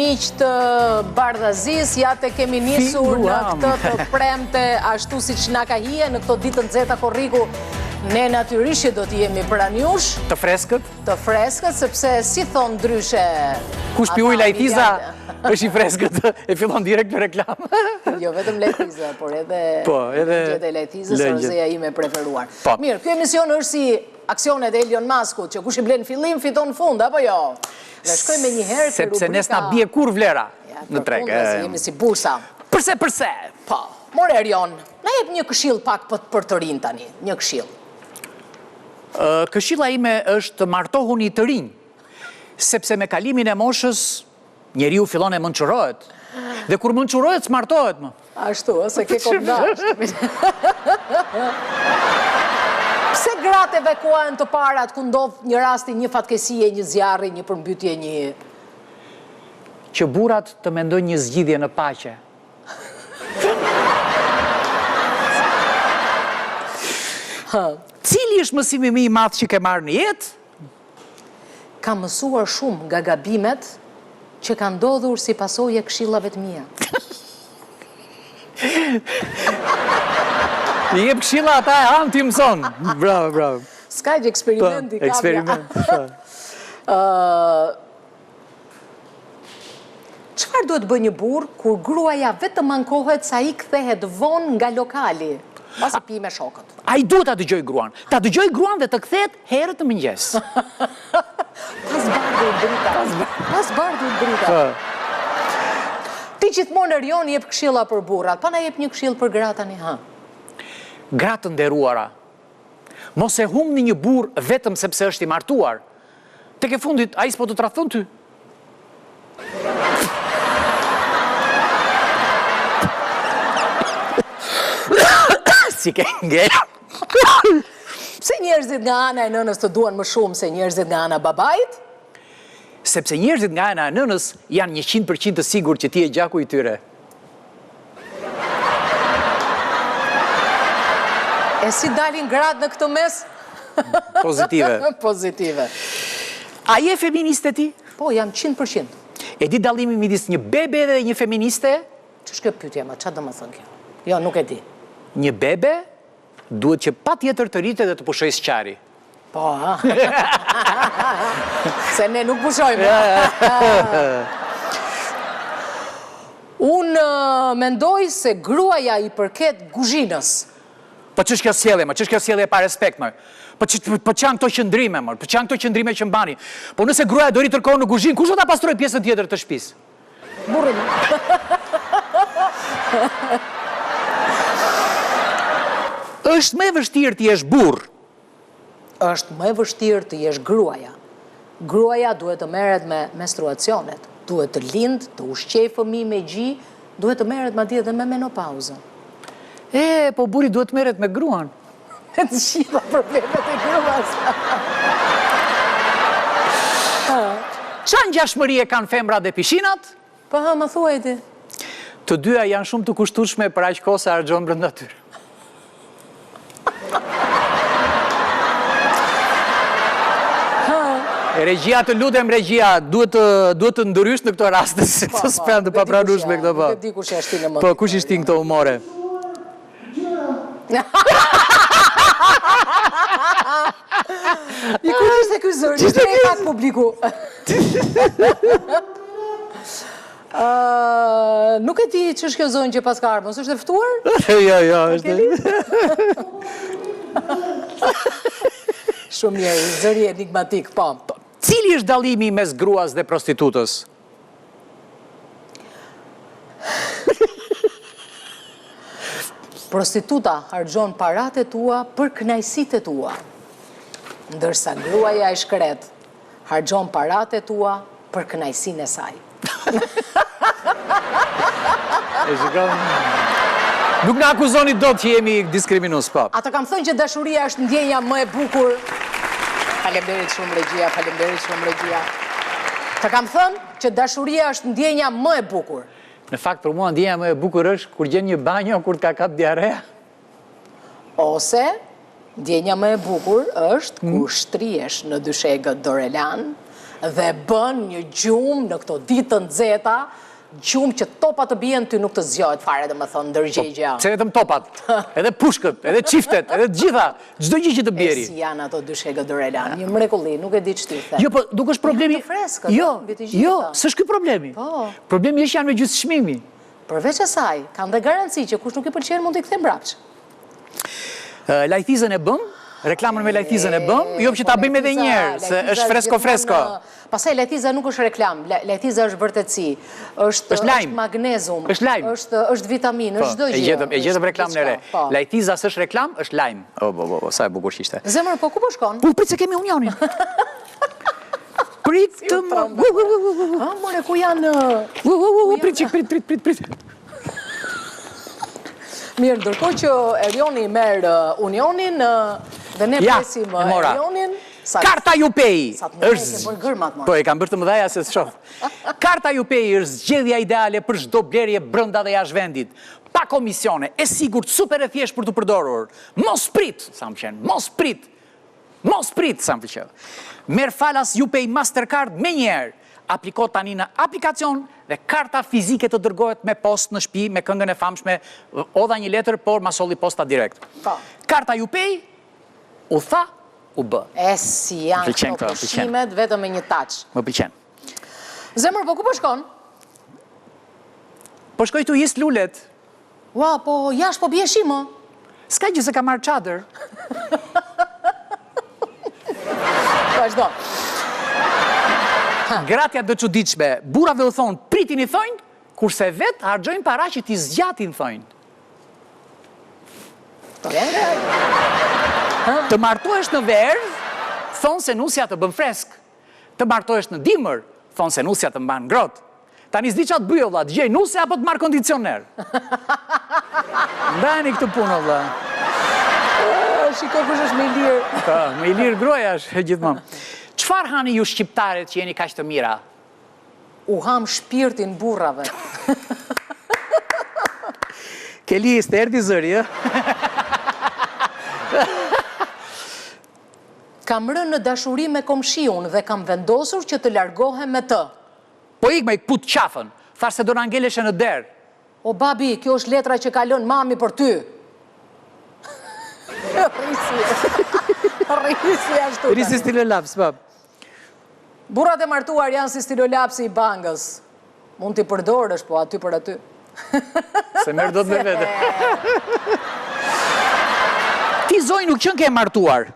miq të Bardhazis, ja të kemi nisur në këtë të premte, ashtu si që na ka hije në këto ditë të nxehta korriku, ne natyrisht do të jemi pranë jush. Të freskët? Të freskët, sepse si thon ndryshe... Kush pi ujë Lajtiza është i freskët, e fillon direkt me reklamë. Jo vetëm Lajtiza, por edhe lëngjet e Lajtizës, orzeja ime preferuar. Mirë, ky emision është si aksionet e Elon Muskut, që kush i blen fillim, fiton fund, apo jo? Dhe shkoj me njëherë të rubrika... Sepse nes na bie kur vlera në treg. Jemi si bursa. Përse? Po, more Erion, na jep një këshill pak për të rinj tani, një këshill. Këshilla ime është të martohuni të rinj, sepse me kalimin e moshës, njeriu fillon e mençurohet. Dhe kur mençurohet, s'martohet më. Ashtu, ose ke kopdash. Pse gratë evakuohen të parat ku ndodh një rasti, një fatkesie, një zjarri, një përmbytje, një... Që burrat të mendojnë një zgjidhje në paqe. Cili është mësimi më i madh që ke marrë në jetë? Kam mësuar shumë nga gabimet që kanë ndodhur si pasojë e këshillave të mia. I jep këshilla ata e hanë ti mëson. Bravo. Ska që eksperimenti kapja. Eksperiment. Çfarë duhet bëj një burr kur gruaja vetëm ankohet sa i kthehet vonë nga lokali? Pasi pi me shokët. Ai duhet ta dëgjoj gruan. Ta dëgjoj gruan dhe të kthehet herët të mëngjes. Pas bardhur drita. Ti gjithmonë Erion jep këshilla për burrat, pa na jep një këshill për gratë tani, ha. Gratë nderuara, mos e humni një burr vetëm sepse është i martuar. Tek e fundit, ai s'po të tradhon ty. Si ke ngel. Pse njerëzit nga ana e nënës të duan më shumë se njerëzit nga ana babait? Sepse njerëzit nga ana e nënës janë 100% të sigurt që ti je gjaku i tyre. E si dalin gratë në këtë mes? Pozitive. A je feministe ti? Po, jam 100%. E di dallimin midis një bebe dhe një feministe? Ç'është kjo pyetje, ma çfarë do të thënë kjo? Jo, nuk e di. Një bebe duhet që patjetër të rritet dhe të pushojë sqari. Po, ha. Se ne nuk pushojmë. Unë mendoj se gruaja i përket kuzhinës. Po ç'është kjo sjellje, më ç'është kjo sjellje pa respekt, më. Po ç'janë këto qëndrime, më. Po ç'janë këto qëndrime që mbani. Po nëse gruaja do rritë kërkon në kuzhinë, kush do ta pastroj pjesën tjetër të shtëpisë? Burri. Është më e vështirë të jesh burr. Është më e vështirë të jesh gruaja. Gruaja duhet të merret me menstruacionet, duhet të lind, të ushqej fëmijë me gjë, duhet të merret madje edhe me menopauzën. Po burri duhet merret me gruan. Të gjitha problemet e gruas. Qa ngjashmëri e kanë femrat dhe pishinat? Po ha, më thuaj ti. Të dyja janë shumë të kushtueshme për aq kohë sa harxhon brenda tyre. Regjia, të lutem regjia, duhet të ndrysh në këto raste, se të s'pen të papranueshme këto po. Nuk e di kush e shtin në Po, kush i shtin këto humore? I kur ishte ky zëri? Ishte e pak publiku. Nuk e di ç'është kjo zonjë që pas ka ardhur, s'është e ftuar? Jo, është. Shumë mirë, zëri enigmatik, po. Cili është dallimi mes gruas dhe prostitutës? Prostituta harxhon paratë e tua për kënaqësitë e tua, ndërsa gruaja e shkret harxhon paratë e tua për kënaqësinë e saj. E shikon? Nuk na akuzoni dot që jemi diskriminues, po. Ata kam thënë që dashuria është ndjenja më e bukur. Faleminderit shumë regjia. Ta kam thënë që dashuria është ndjenja më e bukur. Në fakt, për mua ndjenja më e bukur është kur gjen një banjo kur të ka kap diarea. Ose ndjenja më e bukur është kur shtrihesh në dyshegët Dorelan dhe bën një gjumë në këto ditë të nxehta, gjumë që topat të bien ty nuk të zgjohet fare, domethënë ndërgjegja. Se vetëm topat, edhe pushkët, edhe çiftet, edhe të gjitha, çdo gjë që të bjeri. Si janë ato dy shegë Dorela, një mrekulli, nuk e di ç'ti the. Jo, po nuk është problemi. Jo, s'është ky problemi. Po. Problemi është janë me gjysmë çmimi. Përveç asaj, kanë dhe garanci që kush nuk i pëlqen mund t'i kthem mbrapsht. Lajthizën e bëm, reklamën me lajthizën e bëm, jo që ta bëjmë edhe një herë, se është fresko. Pastaj lajthiza nuk është reklam, lajthiza është vërtetësi, është magnezum, është vitaminë, është çdo gjë. E gjetëm reklamën e re. Lajthiza s'është reklam, është lajm. Sa e bukur ishte. Zemër, po ku po shkon? Po prit se kemi unionin. Prit të më. More ku janë? Prit. Mirë, ndërkohë që Erioni merë unionin dhe ne presim Erionin. Karta Jupej! Po, e kam bërë të mëdhaja se s'shof. Karta Jupej është zgjedhja ideale për çdo blerje brenda dhe jashtë vendit. Pa komisione, e sigurt, super e thjesht për të përdorur. Mos prit, sa më qenë, mos prit. Mos prit, sa më pëlqeu. Merr falas Jupej Mastercard me njerë. Aplikot tani në aplikacion dhe karta fizike të dërgohet me post në shtëpi me këngën e famshme odha një letër, por ma solli posta direkt. Karta Jupej, u tha, u bë. Si janë këto pushimet vetëm me një touch. Më pëlqen. Zemër, po ku po shkon? Po shkoj tu jist lulet. Ua, po jashtë po bie shi më. S'ka gjë se ka marrë çadër. Vazhdo. Gratja dhe çuditshme, burrave u thonë pritin i thojnë, kurse vetë harxojnë para që t'i zgjatin thojnë. Të martohesh në verë, thonë se nusja të bën fresk. Të martohesh në dimër, thonë se nusja të mban ngrohtë. Tani s'di çat bëj vëlla, dëgjoj nusja apo të marr kondicioner. Ndajeni këtë punë vëlla. Shiko kush është më i lirë. Po, më i lirë gruaja është gjithmonë. Çfarë hani ju shqiptarët që jeni kaq të mira? U ham shpirtin burrave. Keli, s'të erdhi zëri, ë? Kam rënë në dashuri me komshiun dhe kam vendosur që të largohem me të. Po ik me i put qafën, thash se do na ngeleshe në derë. O babi, kjo është letra që ka lënë mami për ty. Rrisi ashtu. Rrisi stilolaps, pap. Burrat e martuar janë si stilolapsi i bangës. Mund t'i përdorësh, po aty për aty. Se merr dot me vete. Ti zoj nuk qenë ke martuar.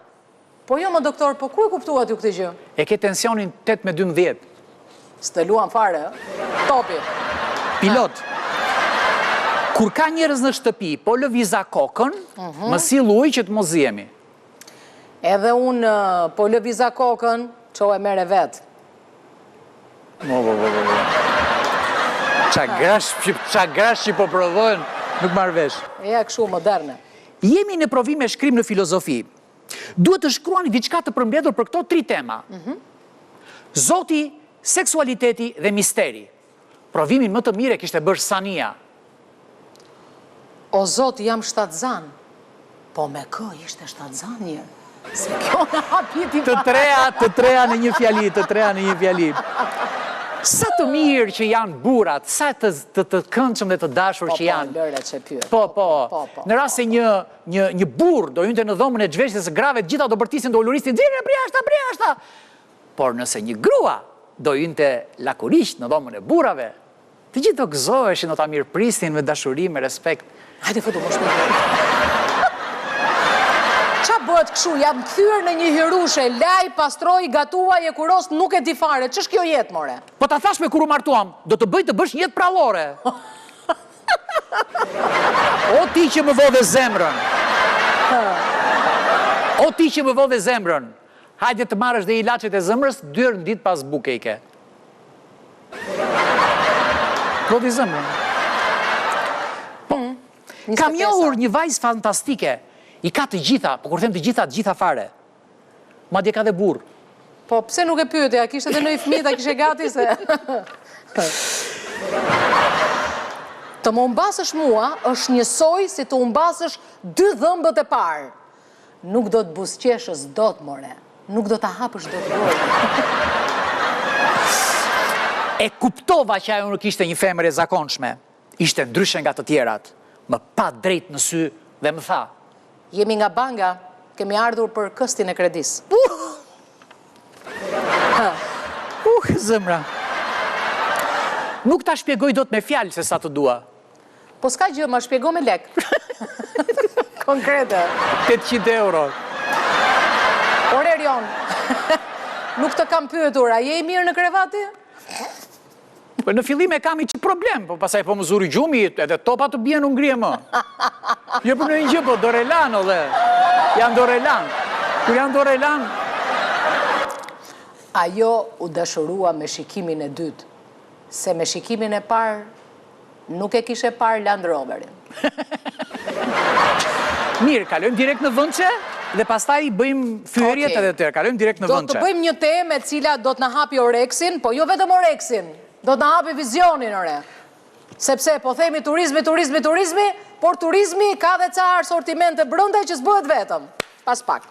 Po jo, më doktor, po ku e kuptua ty këtë gjë? E ke tensionin 8/12. S'të luan fare, topi. Pilot. Kur ka njerëz në shtëpi, po lëviza kokën, më sill ujë që të mos zihemi. Edhe unë po lëviza kokën, ço e merre vet. Qa grash që po prodhojnë, nuk marrë vesh. Ja, kështu moderne. Jemi në provime shkrim në filozofi. Duhet të shkruani diçka të përmbledhur për këto 3 tema. Zoti, seksualiteti dhe misteri. Provimin më të mire kishte bërë Sania. O Zoti, jam shtatzan. Po me kë ishte shtatzan një? Se kjo në hapiti pa. Të treja në një fjali, Sa të mirë që janë burat, sa të këndshëm dhe të dashur që janë. Po, lëre që pyet. Po. Në rast se një burr do hynte në dhomën e zhveshjes së grave, gjitha do bërtisin, do uluristin, "Xhire, priashta." Por nëse një grua do hynte lakurisht në dhomën e burrave, të gjithë do gëzoheshin, do ta mirëprisnin me dashuri, me respekt. Hajde futu më shpejt. Qa bëhet këshu, jam kthyer në një hirushe, laj, pastroj, gatuaj, e kuros, nuk e di fare, ç'është kjo jetë, more? Po ta thash me kur u martuam, do të bëj të bësh jetë prallore. O ti që më vodhe zemrën. O ti që më vodhe zemrën. Hajde të marrësh dhe ilaçet e zemrës, 2 herë në ditë pas bukejke. Vodhi zemrën. Kam njohur një vajzë fantastike. I ka të gjitha, po kur them të gjitha fare. Madje ka dhe burr. Po pse nuk e pyetja, kishte edhe në i fëmijë, ta kishe gati se. Të më humbasësh mua është njësoj si të humbasësh 2 dhëmbët e parë. Nuk do të buzëqeshës dot, more. Nuk do ta hapësh dot dorën. E kuptova që ajo nuk ishte një femër e zakonshme. Ishte ndryshe nga të tjerat. Më pa drejt në sy dhe më tha. Jemi nga Banga, kemi ardhur për këstin e kredis. Zëmra. Nuk ta shpjegoj do të me fjalë se sa të dua. Po s'ka gjë, ma shpjego me lek. Konkrete. 800 euro. Ore Rion, nuk të kam pyetur, a je i mirë në krevati? Në fillim e kam i që problem, po pasaj po më zuri gjumi, edhe topa të bjenë unë ngrije më. Jo për në një gjë, po Dorelan, dhe. Janë Dorelan. Kur janë Dorelan. Ajo u dashurua me shikimin e dytë, se me shikimin e parë, nuk e kishe parë Land Roverin. Mirë, kalojmë direkt në vëndqe, dhe pastaj bëjmë fyërjet edhe tërë, kalojmë direkt në vëndqe. Do të bëjmë një temë e cila do të na hapi oreksin, po jo vetëm oreksin, do të na hapi vizionin, ore. Sepse, po themi turizmi, por turizmi ka dhe ca sortimente brënda që s'bëhet vetëm. Pas pak.